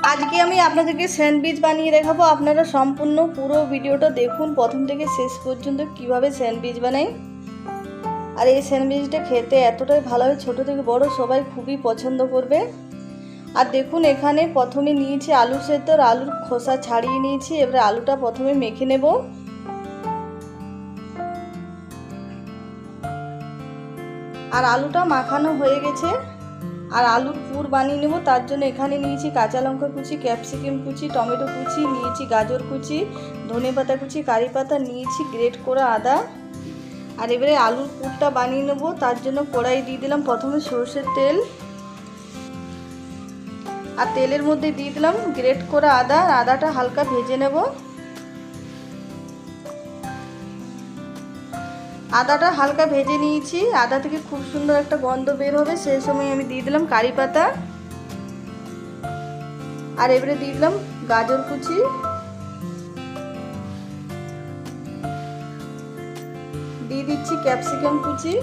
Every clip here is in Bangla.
আজকে আমি আপনাদেরকে স্যান্ডউইচ বানিয়ে দেখাবো। আপনারা সম্পূর্ণ পুরো ভিডিওটা দেখুন প্রথম থেকে শেষ পর্যন্ত কিভাবে স্যান্ডউইচ বানাই। আর এই স্যান্ডউইচটা খেতে এতটাই ভালো হয়, ছোট থেকে বড় সবাই খুবই পছন্দ করবে। আর দেখুন এখানে প্রথমে নিয়েছি আলু সেদ্ধ, আলুর খোসা ছাড়িয়ে নিয়েছি। এবারে আলুটা প্রথমে মেখে নেব। আর আলুটা মাখানো হয়ে গেছে। আর আলুর পুর বানিয়ে নেব। তার জন্য এখানে নিয়েছি কাঁচা লঙ্কা কুচি, ক্যাপসিকাম কুচি, টমেটো কুচি, নিয়েছি গাজর কুচি, ধনেপাতা কুচি, কারি পাতা, নিয়েছি গ্রেট করা আদা। আর এবারে আলুর পুরটা বানিয়ে নেব। তার জন্য কড়াই দিয়ে দিলাম প্রথমে সরষের তেল। আর তেলের মধ্যে দিয়ে দিলাম গ্রেট করা আদা। আদাটা হালকা ভেজে নেব। আদাটা হালকা ভেজে নিয়েছি। আদা থেকে খুব সুন্দর একটা গন্ধ বের হবে, সেই সময় আমি দিয়ে দিলাম কারি পাতা। আর এবারে দিয়ে দিলাম গাজর কুচি, দিয়ে দিচ্ছি ক্যাপসিকাম কুচি।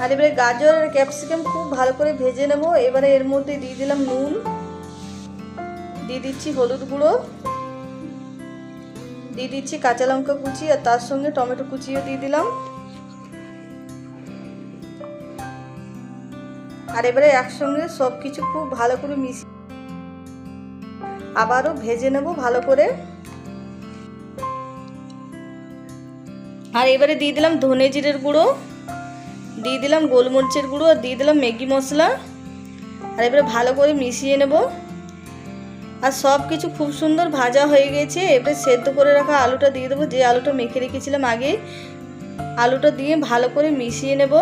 আর এবারে গাজর আর ক্যাপসিকাম খুব ভালো করে ভেজে নেব। এবারে এর মধ্যে দিয়ে দিলাম নুন, দিয়ে দিচ্ছি হলুদ গুঁড়ো, দিয়ে দিচ্ছি কাঁচা লঙ্কা কুচি, আর তার সঙ্গে টমেটো কুচিও দিয়ে দিলাম। আর এবারে একসঙ্গে সব কিছু খুব ভালো করে মিশিয়ে আবারও ভেজে নেব ভালো করে। আর এবারে দিয়ে দিলাম ধনে জিরের গুঁড়ো, দিয়ে দিলাম গোলমরিচের গুঁড়ো, আর দিয়ে দিলাম ম্যাগি মশলা। আর এবারে ভালো করে মিশিয়ে নেব। আর সব কিছু খুব সুন্দর ভাজা হয়ে গেছে। এবারে সেদ্ধ করে রাখা আলুটা দিয়ে দেবো, যে আলুটা মেখে রেখেছিলাম আগে। আলুটা দিয়ে ভালো করে মিশিয়ে নেব।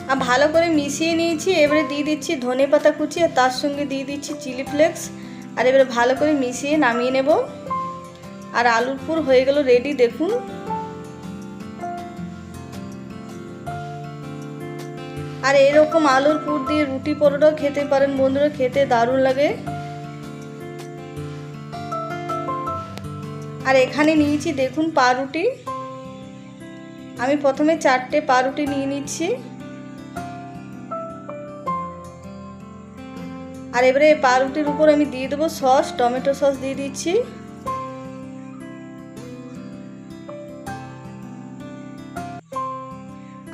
আর ভালো করে মিশিয়ে নিয়েছি। এবারে দিয়ে দিচ্ছি ধনেপাতা কুচি, আর তার সঙ্গে দিয়ে দিচ্ছি চিলি ফ্লেক্স। আর এবারে ভালো করে মিশিয়ে নামিয়ে নেব। আর আলুর পুর হয়ে গেল রেডি, দেখুন। আর এরকম আলুর পুর দিয়ে রুটি পরোটাও খেতে পারেন বন্ধুরা, খেতে দারুণ লাগে। আর এখানে নিয়েছি দেখুন পাউরুটি। আমি প্রথমে 4টে পাউরুটি নিয়ে নিচ্ছি। আর এবারে পাউরুটির উপর আমি দিয়ে দেবো সস, টমেটো সস দিয়ে দিচ্ছি।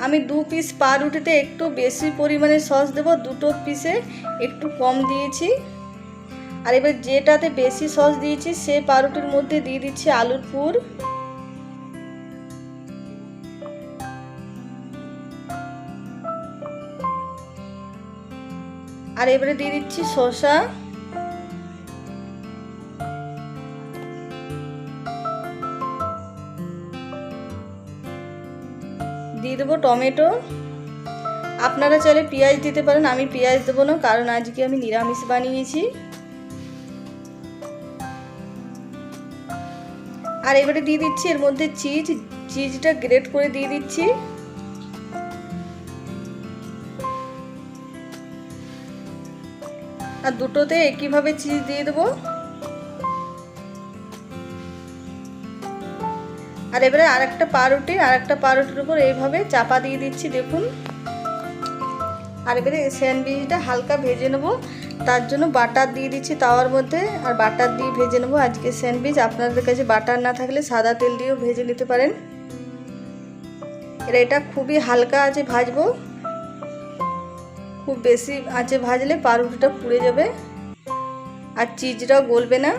আমি 2 পিস পাউরুটিতে একটু বেশি পরিমাণে সস দেবো, 2টো পিসে একটু কম দিয়েছি। আর এবার যেটাতে বেশি সস দিয়েছি সেই পাউরুটির মধ্যে দিয়ে দিচ্ছি আলুর পুর। আর এবারে দিয়ে দিচ্ছি শসা, দিয়ে দেবো টমেটো। আপনারা চাইলে পেঁয়াজ দিতে পারেন, আমি পেঁয়াজ দেবো না, কারণ আজকে আমি নিরামিষ বানিয়েছি। আর এবারে দিয়ে দিচ্ছি এর মধ্যে চিজটা গ্রেট করে দিয়ে দিচ্ছি। আর দুটোতে একইভাবে চিজ দিয়ে দেবো। আর এবারে আরেকটা পাউরুটির উপর এইভাবে চাপা দিয়ে দিচ্ছি, দেখুন। আর এবারে স্যান্ডউইচটা হালকা ভেজে নেব। তার জন্য বাটার দিয়ে দিচ্ছি তাওয়ার মধ্যে, আর বাটার দিয়ে ভেজে নেব আজকে স্যান্ডউইচ। আপনাদের কাছে বাটার না থাকলে সাদা তেল দিয়েও ভেজে নিতে পারেন। এটা খুবই হালকা আঁচে ভাজবো, খুব বেশি আঁচে ভাজলে পাউরুটিটা পুড়ে যাবে আর চিজটাও গলবে না।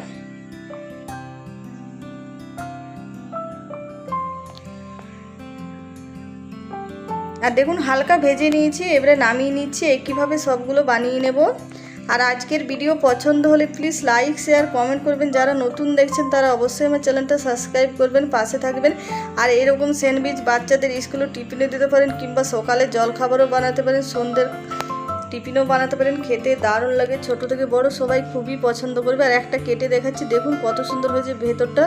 আর দেখুন হালকা ভেজে নিয়েছি, এবারে নামিয়ে নিচ্ছি। একইভাবে সবগুলো বানিয়ে নেব। আর আজকের ভিডিও পছন্দ হলে প্লিজ লাইক, শেয়ার, কমেন্ট করবেন। যারা নতুন দেখছেন তারা অবশ্যই আমার চ্যানেলটা সাবস্ক্রাইব করবেন, পাশে থাকবেন। আর এরকম স্যান্ডউইচ বাচ্চাদের স্কুলে টিফিনে দিতে পারেন, কিংবা সকালে জলখাবারও বানাতে পারেন, সন্ধ্যের টিফিনও বানাতে পারেন, খেতে দারুণ লাগে, ছোট থেকে বড় সবাই খুবই পছন্দ করবে। আর একটা কেটে দেখাচ্ছি, দেখুন কত সুন্দর হয়েছে ভেতরটা,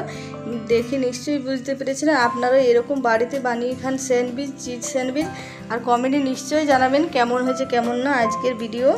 দেখে নিশ্চয়ই বুঝতে পেরেছেন। আপনারা এরকম বাড়িতে বানিয়ে খান স্যান্ডউইচ, চিজ স্যান্ডউইচ, আর কমেন্টে নিশ্চয়ই জানাবেন কেমন হয়েছে কেমন না আজকের ভিডিও।